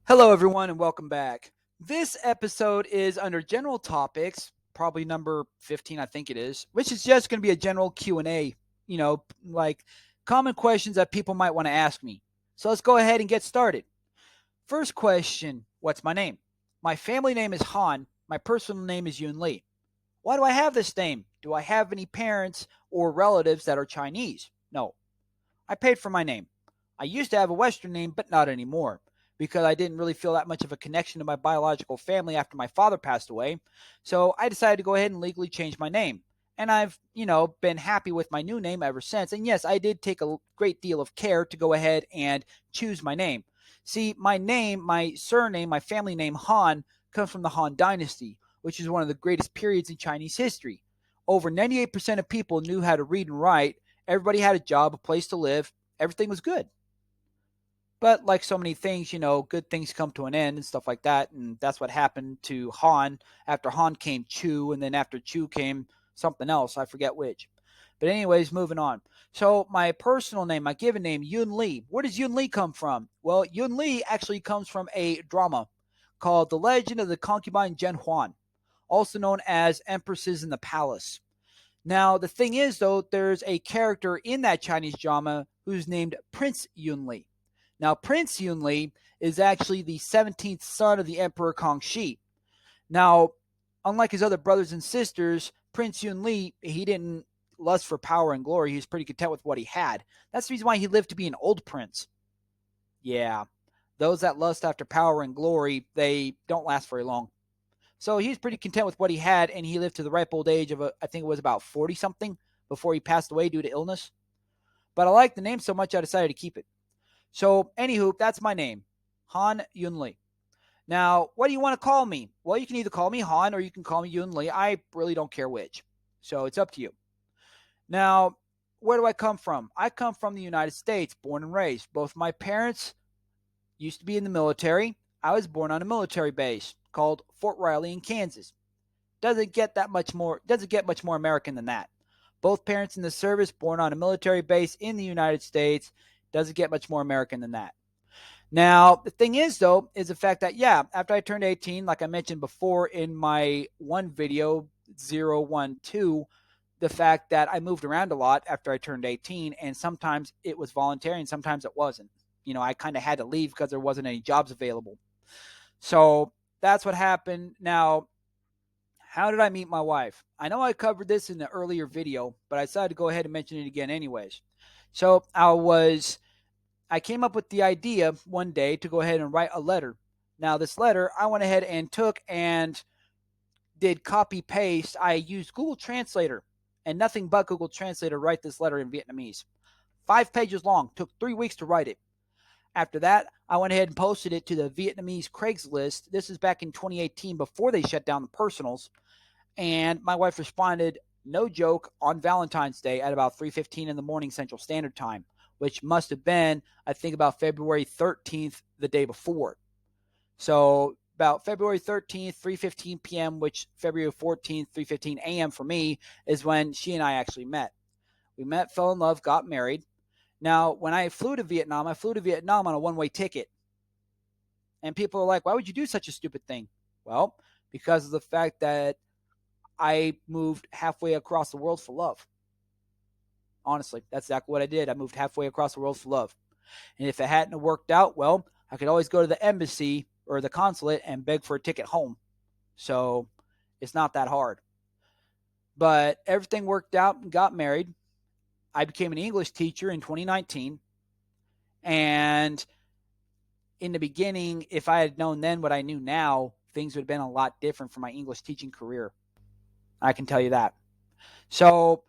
Hello, everyone, and welcome back. This episode is under general topics, probably number 15, I think it is, which is just going to be a general Q&A, like common questions that people might want to ask me. So let's go ahead and get started. First question, what's my name? My family name is Han. My personal name is Yun Li. Why do I have this name? Do I have any parents or relatives that are Chinese? No. I paid for my name. I used to have a Western name, but not anymore because I didn't really feel that much of a connection to my biological family after my father passed away. So I decided to go ahead and legally change my name. And I've, been happy with my new name ever since. And yes, I did take a great deal of care to go ahead and choose my name. See, my name, my surname, my family name, Han, comes from the Han Dynasty, which is one of the greatest periods in Chinese history. Over 98% of people knew how to read and write. Everybody had a job, a place to live. Everything was good. But like so many things, good things come to an end and stuff like that. And that's what happened to Han. After Han came Chu, and then after Chu came something else. I forget which. But anyways, moving on. So my personal name, my given name, Yun Li. Where does Yun Li come from? Well, Yun Li actually comes from a drama called The Legend of the Concubine Zhen Huan, also known as Empresses in the Palace. Now, the thing is, though, there's a character in that Chinese drama who's named Prince Yunli. Now, Prince Yunli is actually the 17th son of the Emperor Kangxi. Now, unlike his other brothers and sisters, Prince Yunli, he didn't lust for power and glory. He was pretty content with what he had. That's the reason why he lived to be an old prince. Yeah, those that lust after power and glory, they don't last very long. So he was pretty content with what he had, and he lived to the ripe old age of, I think it was about 40 something before he passed away due to illness. But I liked the name so much I decided to keep it. So, anywho, that's my name, Han Yunli. Now, what do you want to call me? Well, you can either call me Han or you can call me Yunli. I really don't care which. So, it's up to you. Now, where do I come from? I come from the United States, born and raised. Both my parents used to be in the military. I was born on a military base called Fort Riley in Kansas. Doesn't get much more American than that. Both parents in the service, born on a military base in the United States. Doesn't get much more American than that. Now, the thing is, though, is the fact that, yeah, after I turned 18, like I mentioned before in my one video, 012, the fact that I moved around a lot after I turned 18, and sometimes it was voluntary and sometimes it wasn't. I kind of had to leave because there wasn't any jobs available. So that's what happened. Now, how did I meet my wife? I know I covered this in the earlier video, but I decided to go ahead and mention it again anyways. So I came up with the idea one day to go ahead and write a letter. Now, this letter, I went ahead and took and did copy paste. I used Google Translator and nothing but Google Translator to write this letter in Vietnamese. 5 pages long, took 3 weeks to write it. After that, I went ahead and posted it to the Vietnamese Craigslist. This is back in 2018 before they shut down the personals. And my wife responded, no joke, on Valentine's Day at about 3:15 in the morning Central Standard Time, which must have been, I think, about February 13th, the day before. So about February 13th, 3:15 p.m., which February 14th, 3:15 a.m. for me, is when she and I actually met. We met, fell in love, got married. Now, when I flew to Vietnam on a one-way ticket. And people are like, why would you do such a stupid thing? Well, because of the fact that I moved halfway across the world for love. Honestly, that's exactly what I did. I moved halfway across the world for love. And if it hadn't worked out, well, I could always go to the embassy or the consulate and beg for a ticket home. So it's not that hard. But everything worked out and got married. I became an English teacher in 2019. And in the beginning, if I had known then what I knew now, things would have been a lot different for my English teaching career. I can tell you that. So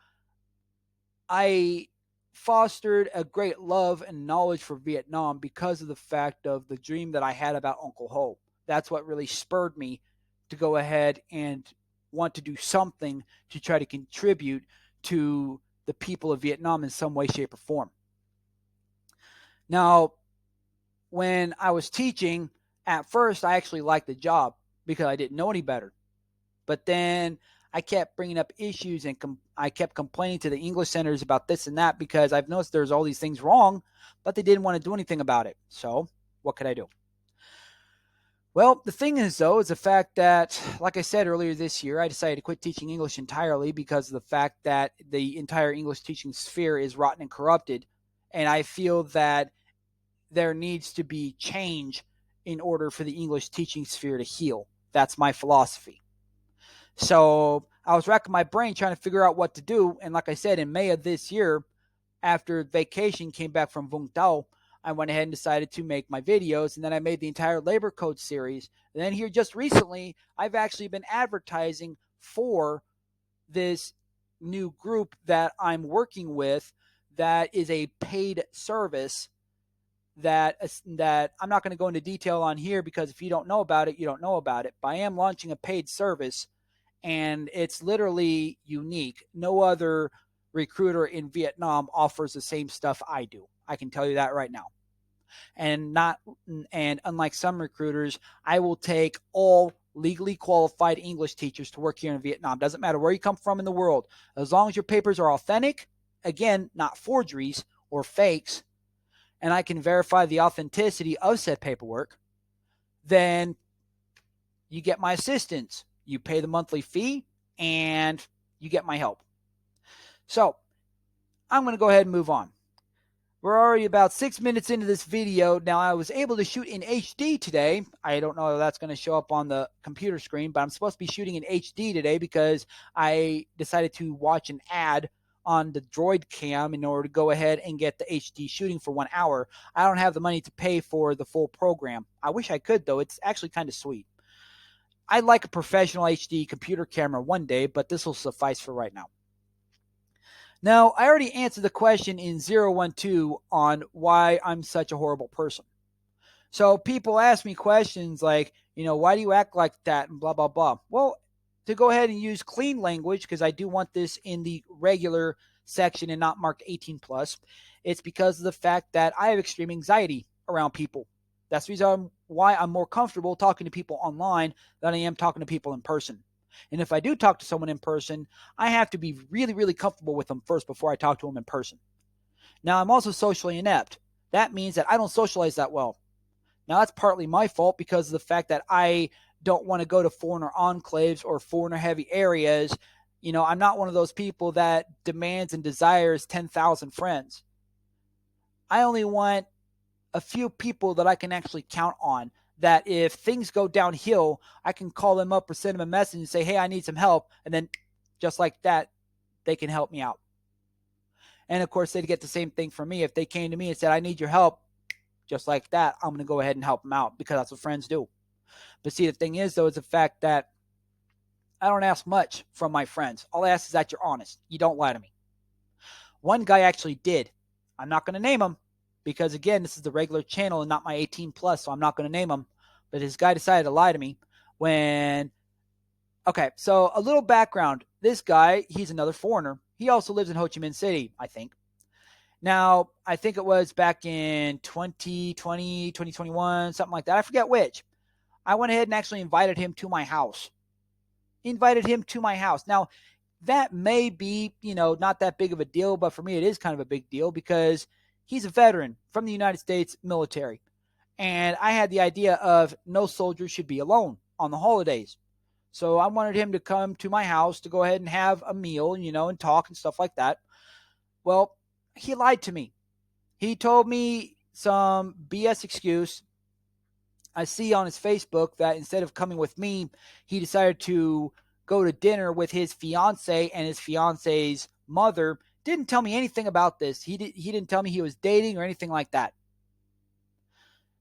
I fostered a great love and knowledge for Vietnam because of the fact of the dream that I had about Uncle Ho. That's what really spurred me to go ahead and want to do something to try to contribute to the people of Vietnam in some way, shape, or form. Now, when I was teaching, at first I actually liked the job because I didn't know any better. But then I kept bringing up issues and I kept complaining to the English centers about this and that because I've noticed there's all these things wrong, but they didn't want to do anything about it. So what could I do? Well, the thing is, though, is the fact that, like I said earlier this year, I decided to quit teaching English entirely because of the fact that the entire English teaching sphere is rotten and corrupted. And I feel that there needs to be change in order for the English teaching sphere to heal. That's my philosophy. So I was racking my brain trying to figure out what to do. And like I said, in May of this year, after vacation, came back from Vung Tau, I went ahead and decided to make my videos, and then I made the entire labor code series. And then here just recently, I've actually been advertising for this new group that I'm working with that is a paid service that I'm not going to go into detail on here, because if you don't know about it, you don't know about it. But I am launching a paid service, and it's literally unique. No other recruiter in Vietnam offers the same stuff I do. I can tell you that right now. And unlike some recruiters, I will take all legally qualified English teachers to work here in Vietnam. Doesn't matter where you come from in the world. As long as your papers are authentic, again, not forgeries or fakes, and I can verify the authenticity of said paperwork, then you get my assistance. You pay the monthly fee, and you get my help. So I'm going to go ahead and move on. We're already about 6 minutes into this video. Now, I was able to shoot in HD today. I don't know if that's going to show up on the computer screen, but I'm supposed to be shooting in HD today because I decided to watch an ad on the Droid Cam in order to go ahead and get the HD shooting for 1 hour. I don't have the money to pay for the full program. I wish I could, though. It's actually kind of sweet. I'd like a professional HD computer camera one day, but this will suffice for right now. Now, I already answered the question in 012 on why I'm such a horrible person. So people ask me questions like, why do you act like that and blah, blah, blah. Well, to go ahead and use clean language, because I do want this in the regular section and not marked 18 plus, it's because of the fact that I have extreme anxiety around people. That's the reason why I'm more comfortable talking to people online than I am talking to people in person. And if I do talk to someone in person, I have to be really, really comfortable with them first before I talk to them in person. Now, I'm also socially inept. That means that I don't socialize that well. Now, that's partly my fault because of the fact that I don't want to go to foreigner enclaves or foreigner heavy areas. I'm not one of those people that demands and desires 10,000 friends. I only want a few people that I can actually count on, that if things go downhill, I can call them up or send them a message and say, hey, I need some help. And then just like that, they can help me out. And of course, they'd get the same thing from me. If they came to me and said, I need your help, just like that, I'm going to go ahead and help them out because that's what friends do. But see, the thing is, though, is the fact that I don't ask much from my friends. All I ask is that you're honest. You don't lie to me. One guy actually did. I'm not going to name him, because again, this is the regular channel and not my 18 plus, so I'm not going to name him. But this guy decided to lie to me okay, so a little background. This guy, he's another foreigner. He also lives in Ho Chi Minh City, I think. Now, I think it was back in 2020, 2021, something like that. I forget which. I went ahead and actually invited him to my house. Now, that may be, not that big of a deal, but for me, it is kind of a big deal because he's a veteran from the United States military. And I had the idea of no soldier should be alone on the holidays. So I wanted him to come to my house to go ahead and have a meal, and talk and stuff like that. Well, he lied to me. He told me some BS excuse. I see on his Facebook that instead of coming with me, he decided to go to dinner with his fiance and his fiance's mother. Didn't tell me anything about this. He didn't tell me he was dating or anything like that.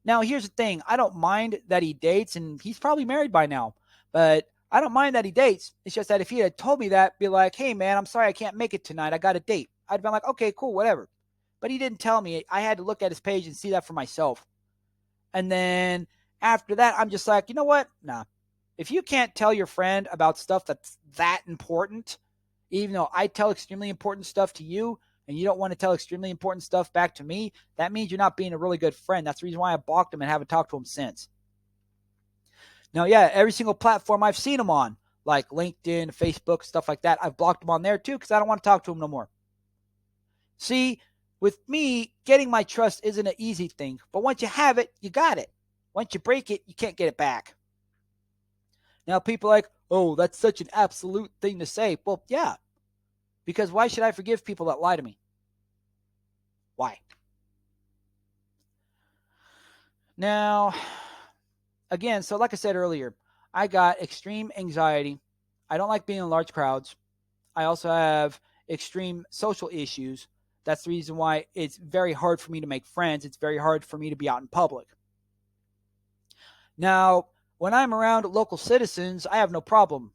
Now, here's the thing. I don't mind that he dates, and he's probably married by now. But I don't mind that he dates. It's just that if he had told me that, be like, hey, man, I'm sorry I can't make it tonight. I got a date. I'd been like, okay, cool, whatever. But he didn't tell me. I had to look at his page and see that for myself. And then after that, I'm just like, you know what? Nah. If you can't tell your friend about stuff that's that important, even though I tell extremely important stuff to you, and you don't want to tell extremely important stuff back to me, that means you're not being a really good friend. That's the reason why I blocked him and haven't talked to him since. Now, yeah, every single platform I've seen him on, like LinkedIn, Facebook, stuff like that, I've blocked him on there too because I don't want to talk to him no more. See, with me, getting my trust isn't an easy thing, but once you have it, you got it. Once you break it, you can't get it back. Now, people are like, oh, that's such an absolute thing to say. Well, yeah, because why should I forgive people that lie to me? Why? Now, again, so like I said earlier, I got extreme anxiety. I don't like being in large crowds. I also have extreme social issues. That's the reason why it's very hard for me to make friends. It's very hard for me to be out in public. Now, when I'm around local citizens, I have no problem.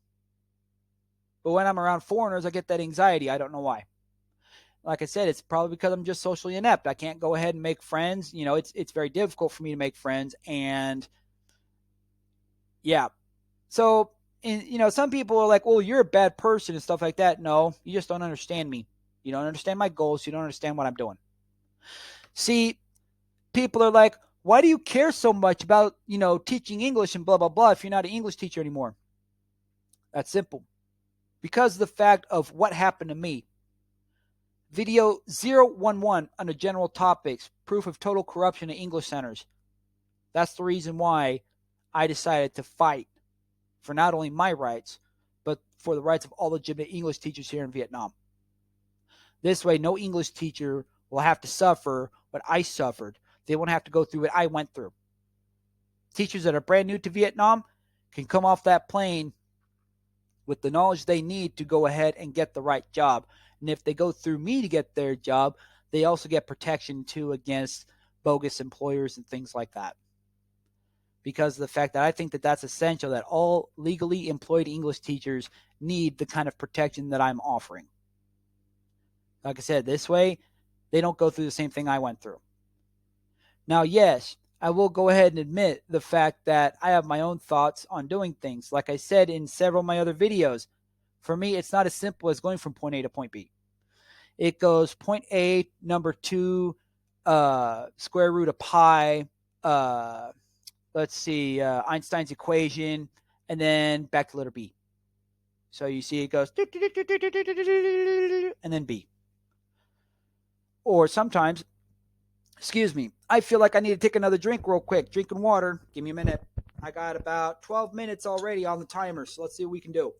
But when I'm around foreigners, I get that anxiety. I don't know why. Like I said, it's probably because I'm just socially inept. I can't go ahead and make friends. You know, it's very difficult for me to make friends. And yeah. So, some people are like, well, you're a bad person and stuff like that. No, you just don't understand me. You don't understand my goals. You don't understand what I'm doing. See, people are like, why do you care so much about, teaching English and blah, blah, blah if you're not an English teacher anymore? That's simple. Because of the fact of what happened to me. Video 011 under general topics, proof of total corruption in English centers. That's the reason why I decided to fight for not only my rights, but for the rights of all legitimate English teachers here in Vietnam. This way, no English teacher will have to suffer what I suffered. They won't have to go through what I went through. Teachers that are brand new to Vietnam can come off that plane with the knowledge they need to go ahead and get the right job. And if they go through me to get their job, they also get protection too against bogus employers and things like that. Because of the fact that I think that that's essential, that all legally employed English teachers need the kind of protection that I'm offering. Like I said, this way, they don't go through the same thing I went through. Now, yes, I will go ahead and admit the fact that I have my own thoughts on doing things. Like I said in several of my other videos, for me, it's not as simple as going from point A to point B. It goes point A, number 2, square root of pi, Einstein's equation, and then back to letter B. So you see it goes and then B. Or sometimes, I feel like I need to take another drink real quick. Drinking water. Give me a minute. I got about 12 minutes already on the timer, so let's see what we can do.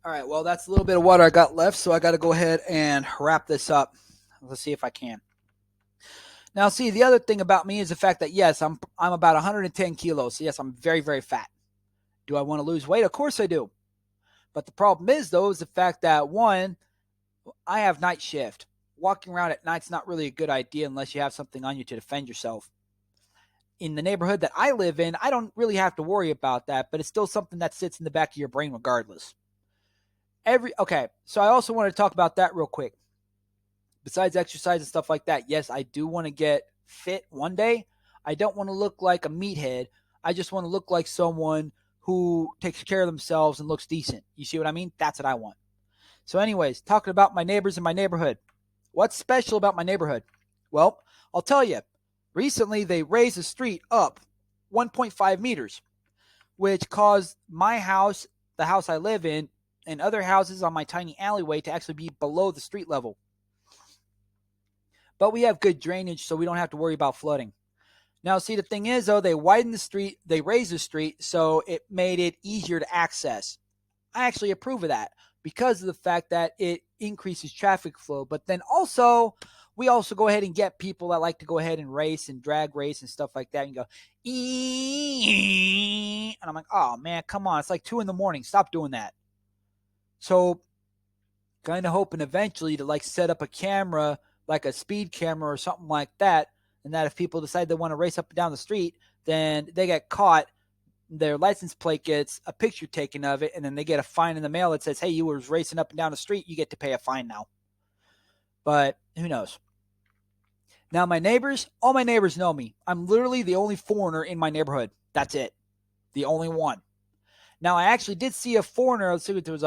All right, well, that's a little bit of water I got left, so I got to go ahead and wrap this up. Let's see if I can. Now, see, the other thing about me is the fact that, yes, I'm about 110 kilos. So, yes, I'm very, very fat. Do I want to lose weight? Of course I do. But the problem is, though, is the fact that, one, I have night shift. Walking around at night's not really a good idea unless you have something on you to defend yourself. In the neighborhood that I live in, I don't really have to worry about that, but it's still something that sits in the back of your brain regardless. Okay, so I also want to talk about that real quick. Besides exercise and stuff like that, yes, I do want to get fit one day. I don't want to look like a meathead. I just want to look like someone who takes care of themselves and looks decent. You see what I mean? That's what I want. So anyways, talking about my neighbors in my neighborhood. What's special about my neighborhood? Well, I'll tell you. Recently, they raised the street up 1.5 meters, which caused my house, the house I live in, and other houses on my tiny alleyway to actually be below the street level. But we have good drainage, so we don't have to worry about flooding. Now, see, the thing is, though, they widened the street, they raised the street, so it made it easier to access. I actually approve of that because of the fact that it increases traffic flow. But then also, we also go ahead and get people that like to go ahead and race and drag race and stuff like that and go, and I'm like, oh, man, come on. It's like 2 a.m. Stop doing that. So kind of hoping eventually to like set up a camera, like a speed camera or something like that, and that if people decide they want to race up and down the street, then they get caught, their license plate gets a picture taken of it, and then they get a fine in the mail that says, hey, you were racing up and down the street, you get to pay a fine now. But who knows? Now my neighbors, all my neighbors know me. I'm literally the only foreigner in my neighborhood. That's it. The only one. Now, I actually did see a foreigner, let's see, it was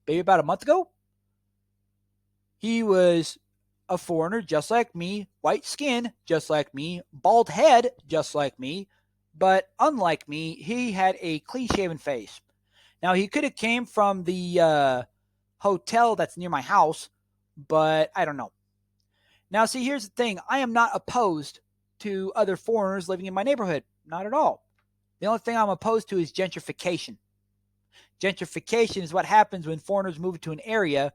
maybe about a month ago. He was a foreigner just like me, white skin just like me, bald head just like me, but unlike me, he had a clean-shaven face. Now, he could have came from the hotel that's near my house, but I don't know. Now, see, here's the thing. I am not opposed to other foreigners living in my neighborhood. Not at all. The only thing I'm opposed to is gentrification. Gentrification is what happens when foreigners move into an area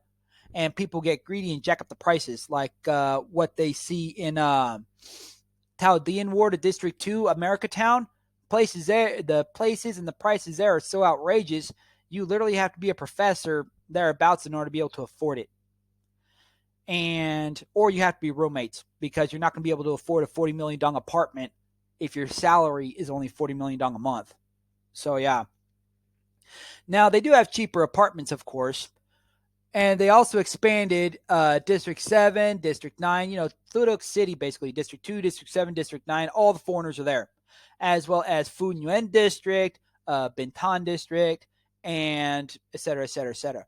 and people get greedy and jack up the prices, like what they see in Taodian Ward of District 2, America Town. Places there, the places and the prices there are so outrageous, you literally have to be a professor thereabouts in order to be able to afford it. Or you have to be roommates, because you're not going to be able to afford a $40 million apartment if your salary is only $40 million a month. So, yeah. Now, they do have cheaper apartments, of course. And they also expanded District 7, District 9, Thudok City, basically. District 2, District 7, District 9. All the foreigners are there. As well as Fu Nguyen District, Bintan District, and et cetera, et cetera, et cetera.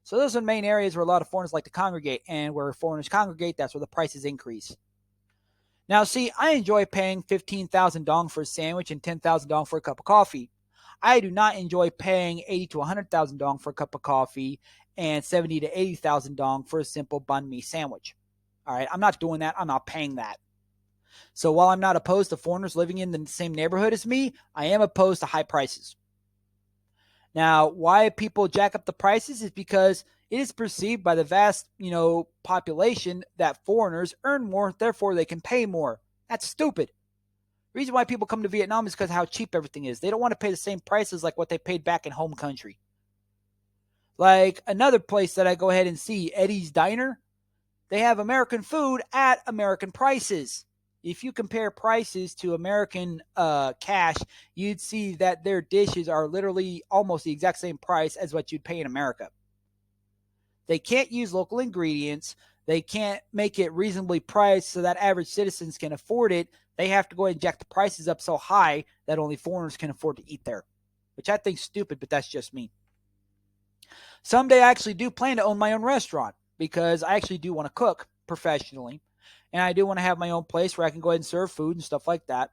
So those are the main areas where a lot of foreigners like to congregate. And where foreigners congregate, that's where the prices increase. Now, see, I enjoy paying 15,000 dong for a sandwich and 10,000 dong for a cup of coffee. I do not enjoy paying 80 to 100,000 dong for a cup of coffee and 70 to 80,000 dong for a simple banh mi sandwich. All right, I'm not doing that. I'm not paying that. So while I'm not opposed to foreigners living in the same neighborhood as me, I am opposed to high prices. Now, why people jack up the prices is because it is perceived by the vast, population that foreigners earn more, therefore they can pay more. That's stupid. The reason why people come to Vietnam is because of how cheap everything is. They don't want to pay the same prices like what they paid back in home country. Like another place that I go ahead and see, Eddie's Diner, they have American food at American prices. If you compare prices to American cash, you'd see that their dishes are literally almost the exact same price as what you'd pay in America. They can't use local ingredients. They can't make it reasonably priced so that average citizens can afford it. They have to go ahead and jack the prices up so high that only foreigners can afford to eat there, which I think is stupid, but that's just me. Someday I actually do plan to own my own restaurant because I actually do want to cook professionally. And I do want to have my own place where I can go ahead and serve food and stuff like that.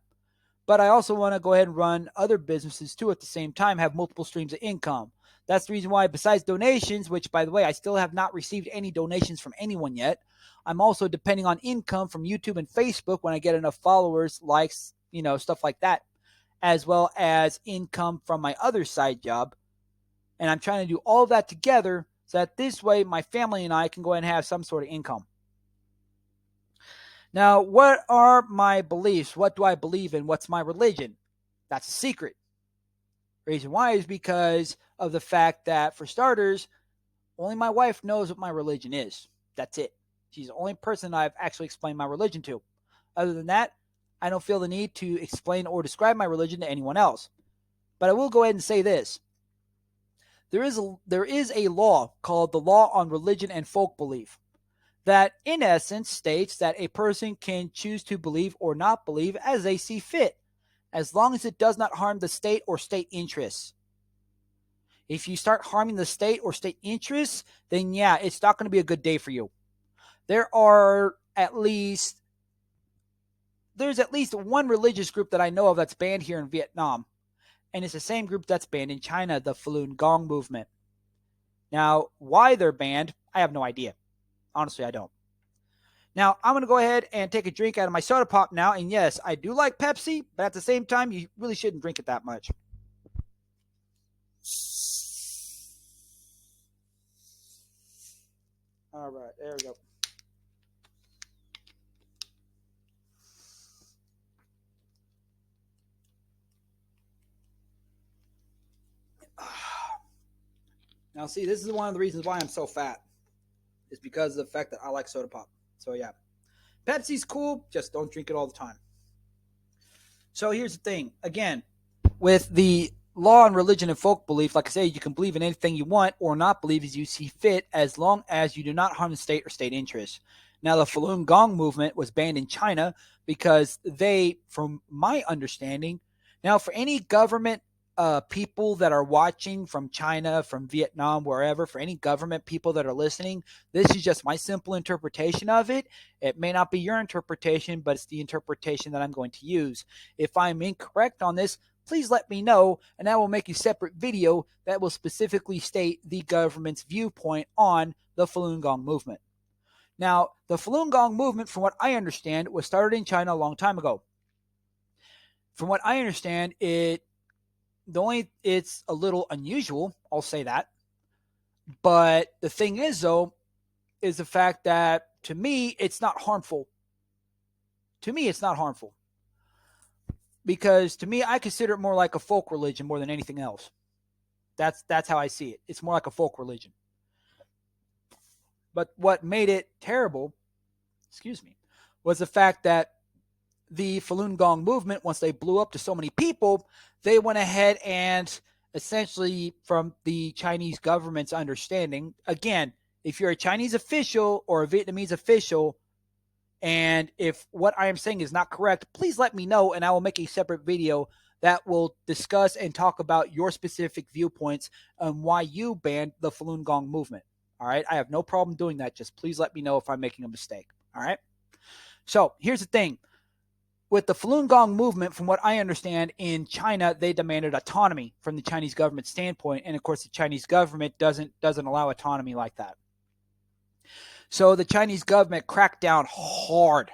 But I also want to go ahead and run other businesses too at the same time, have multiple streams of income. That's the reason why, besides donations, which, by the way, I still have not received any donations from anyone yet, I'm also depending on income from YouTube and Facebook when I get enough followers, likes, stuff like that, as well as income from my other side job. And I'm trying to do all of that together so that this way my family and I can go ahead and have some sort of income. Now, what are my beliefs? What do I believe in? What's my religion? That's a secret. Reason why is because of the fact that, for starters, only my wife knows what my religion is. That's it. She's the only person I've actually explained my religion to. Other than that, I don't feel the need to explain or describe my religion to anyone else. But I will go ahead and say this. There is a law called the Law on Religion and Folk Belief that, in essence, states that a person can choose to believe or not believe as they see fit, as long as it does not harm the state or state interests. If you start harming the state or state interests, then yeah, it's not going to be a good day for you. There's at least one religious group that I know of that's banned here in Vietnam, and it's the same group that's banned in China, the Falun Gong movement. Now, why they're banned, I have no idea. Honestly, I don't. Now, I'm going to go ahead and take a drink out of my soda pop now. And yes, I do like Pepsi, but at the same time, you really shouldn't drink it that much. All right, there we go. Now, see, this is one of the reasons why I'm so fat. It's because of the fact that I like soda pop. So, yeah. Pepsi's cool, just don't drink it all the time. So, here's the thing. Again, with the law on religion and folk belief, like I say, you can believe in anything you want or not believe as you see fit, as long as you do not harm the state or state interests. Now, the Falun Gong movement was banned in China because they, from my understanding, now for any government people that are watching from China, from Vietnam, wherever, for any government people that are listening, this is just my simple interpretation of it. It may not be your interpretation, but it's the interpretation that I'm going to use. If I'm incorrect on this, please let me know, and I will make a separate video that will specifically state the government's viewpoint on the Falun Gong movement. Now, the Falun Gong movement, from what I understand, was started in China a long time ago. From what I understand, it's a little unusual, I'll say that. But the thing is, though, is the fact that to me, it's not harmful. To me, it's not harmful. Because to me, I consider it more like a folk religion more than anything else. That's how I see it. It's more like a folk religion. But what made it terrible, was the fact that the Falun Gong movement, once they blew up to so many people, they went ahead and essentially, from the Chinese government's understanding, again, if you're a Chinese official or a Vietnamese official, and if what I am saying is not correct, please let me know, and I will make a separate video that will discuss and talk about your specific viewpoints on why you banned the Falun Gong movement. All right? I have no problem doing that. Just please let me know if I'm making a mistake. All right? So here's the thing. With the Falun Gong movement, from what I understand, in China, they demanded autonomy from the Chinese government standpoint. And of course, the Chinese government doesn't allow autonomy like that. So the Chinese government cracked down hard.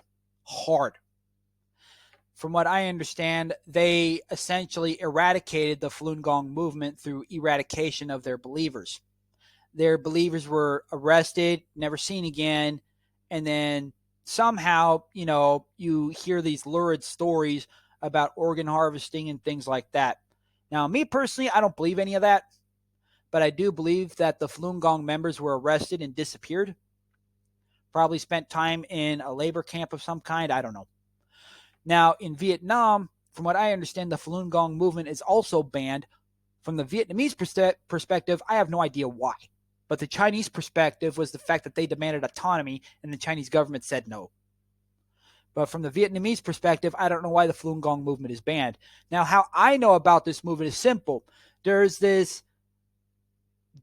From what I understand, they essentially eradicated the Falun Gong movement through eradication of their believers. Their believers were arrested, never seen again, and then somehow, you hear these lurid stories about organ harvesting and things like that. Now, me personally, I don't believe any of that, but I do believe that the Falun Gong members were arrested and disappeared. Probably spent time in a labor camp of some kind. I don't know. Now, in Vietnam, from what I understand, the Falun Gong movement is also banned. From the Vietnamese perspective, I have no idea why. But the Chinese perspective was the fact that they demanded autonomy and the Chinese government said no. But from the Vietnamese perspective, I don't know why the Falun Gong movement is banned. Now, how I know about this movement is simple. There's this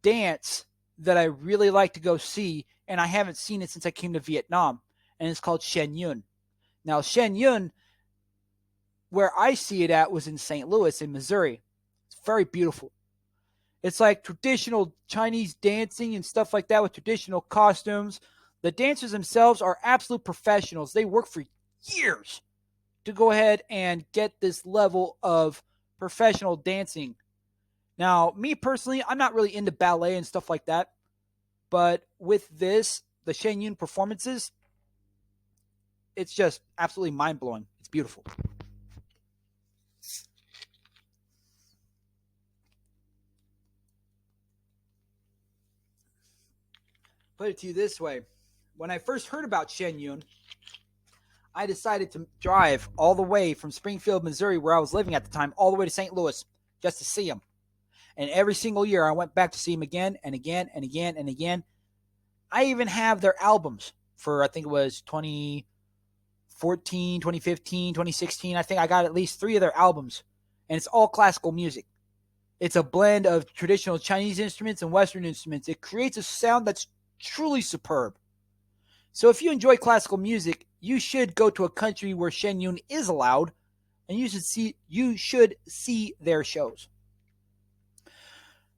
dance that I really like to go see, and I haven't seen it since I came to Vietnam, and it's called Shen Yun. Now, Shen Yun, where I see it at, was in St. Louis in Missouri. It's very beautiful. It's like traditional Chinese dancing and stuff like that with traditional costumes. The dancers themselves are absolute professionals. They work for years to go ahead and get this level of professional dancing. Now, me personally, I'm not really into ballet and stuff like that. But with this, the Shen Yun performances, it's just absolutely mind-blowing. It's beautiful. Put it to you this way. When I first heard about Shen Yun, I decided to drive all the way from Springfield, Missouri, where I was living at the time, all the way to St. Louis just to see him. And every single year I went back to see him again and again and again and again. I even have their albums for, I think it was 2014, 2015, 2016. I think I got at least 3 of their albums. And it's all classical music. It's a blend of traditional Chinese instruments and Western instruments. It creates a sound that's truly superb. So if you enjoy classical music, you should go to a country where Shen Yun is allowed, and you should see their shows.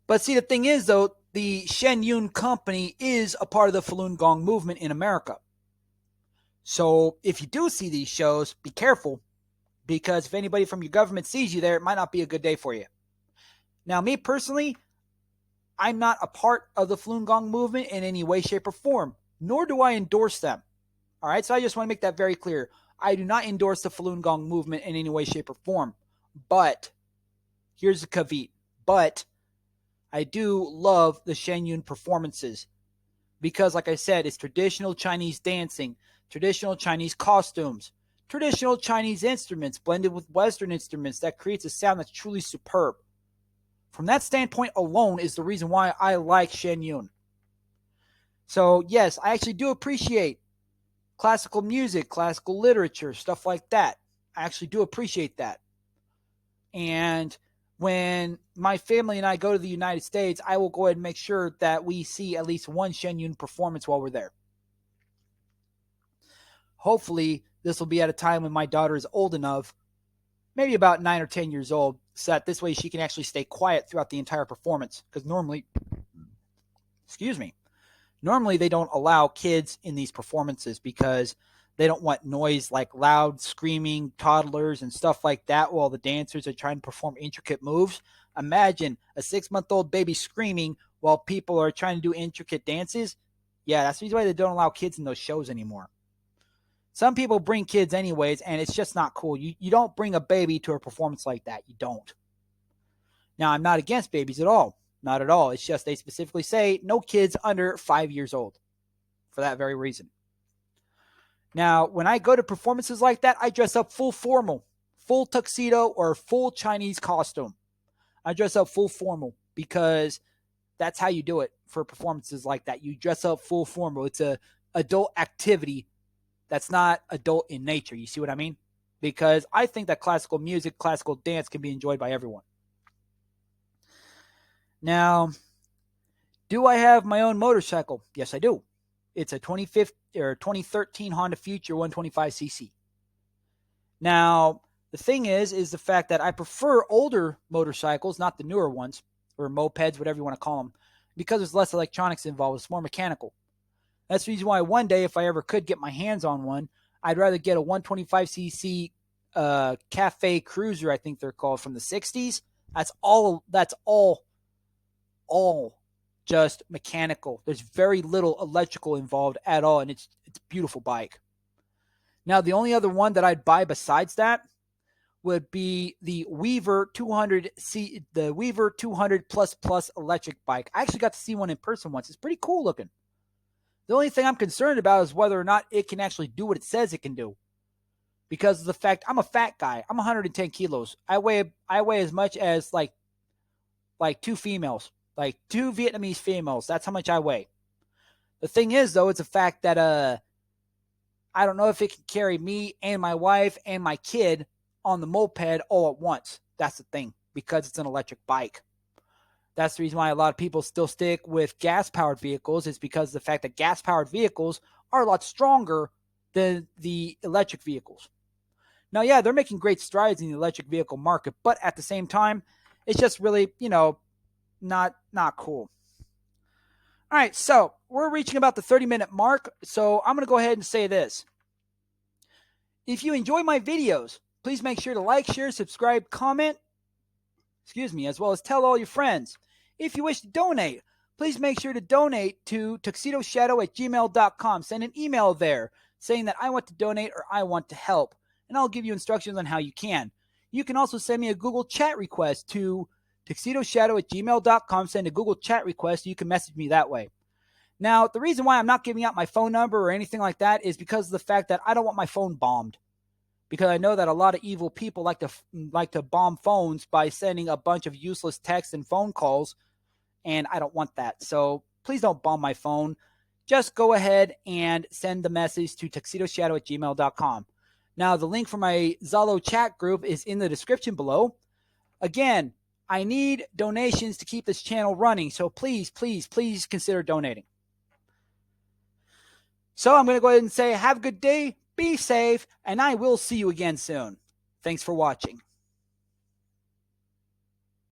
But see, the thing is, though, the Shen Yun company is a part of the Falun Gong movement in America. So if you do see these shows, be careful, because if anybody from your government sees you there, it might not be a good day for you. Now, me personally, I'm not a part of the Falun Gong movement in any way, shape, or form, nor do I endorse them. All right, so I just want to make that very clear. I do not endorse the Falun Gong movement in any way, shape, or form. But, here's the caveat. But, I do love the Shen Yun performances. Because, like I said, it's traditional Chinese dancing, traditional Chinese costumes, traditional Chinese instruments blended with Western instruments that creates a sound that's truly superb. From that standpoint alone is the reason why I like Shen Yun. So, yes, I actually do appreciate classical music, classical literature, stuff like that. I actually do appreciate that. And when my family and I go to the United States, I will go ahead and make sure that we see at least one Shen Yun performance while we're there. Hopefully, this will be at a time when my daughter is old enough, maybe about 9 or 10 years old, so that this way she can actually stay quiet throughout the entire performance. Because normally, Normally, they don't allow kids in these performances because they don't want noise like loud screaming toddlers and stuff like that while the dancers are trying to perform intricate moves. Imagine a 6-month-old baby screaming while people are trying to do intricate dances. Yeah, that's the reason why they don't allow kids in those shows anymore. Some people bring kids anyways, and it's just not cool. You don't bring a baby to a performance like that. You don't. Now, I'm not against babies at all. Not at all. It's just they specifically say no kids under 5 years old for that very reason. Now, when I go to performances like that, I dress up full formal, full tuxedo or full Chinese costume. I dress up full formal because that's how you do it for performances like that. You dress up full formal. It's a adult activity that's not adult in nature. You see what I mean? Because I think that classical music, classical dance can be enjoyed by everyone. Now, do I have my own motorcycle? Yes, I do. It's a 2013 Honda Future 125cc. Now, the thing is the fact that I prefer older motorcycles, not the newer ones, or mopeds, whatever you want to call them, because there's less electronics involved. It's more mechanical. That's the reason why one day, if I ever could get my hands on one, I'd rather get a 125cc Cafe Cruiser, I think they're called, from the 60s. That's all just mechanical. There's very little electrical involved at all, and it's a beautiful bike. Now, the only other one that I'd buy besides that would be the Weaver 200C, the Weaver 200 plus electric bike. I actually got to see one in person once. It's pretty cool looking. The only thing I'm concerned about is whether or not it can actually do what it says it can do. Because of the fact I'm a fat guy. I'm 110 kilos. I weigh as much as like two females. Like 2 Vietnamese females. That's how much I weigh. The thing is, though, it's a fact that I don't know if it can carry me and my wife and my kid on the moped all at once. That's the thing, because it's an electric bike. That's the reason why a lot of people still stick with gas-powered vehicles, is because of the fact that gas-powered vehicles are a lot stronger than the electric vehicles. Now, yeah, they're making great strides in the electric vehicle market, but at the same time, it's just really, not cool. All right, so we're reaching about the 30-minute mark, so I'm going to go ahead and say this. If you enjoy my videos, please make sure to like, share, subscribe, comment, as well as tell all your friends. If you wish to donate, please make sure to donate to tuxedoshadow@gmail.com. Send an email there saying that I want to donate or I want to help, and I'll give you instructions on how you can. You can also send me a Google chat request to tuxedoshadow@gmail.com. Send a Google chat request. You can message me that way. Now, the reason why I'm not giving out my phone number or anything like that is because of the fact that I don't want my phone bombed. Because I know that a lot of evil people like to bomb phones by sending a bunch of useless texts and phone calls, and I don't want that. So please don't bomb my phone. Just go ahead and send the message to tuxedoshadow@gmail.com. Now, the link for my Zalo chat group is in the description below. Again, I need donations to keep this channel running, so please, please, please consider donating. So I'm going to go ahead and say have a good day, be safe, and I will see you again soon. Thanks for watching.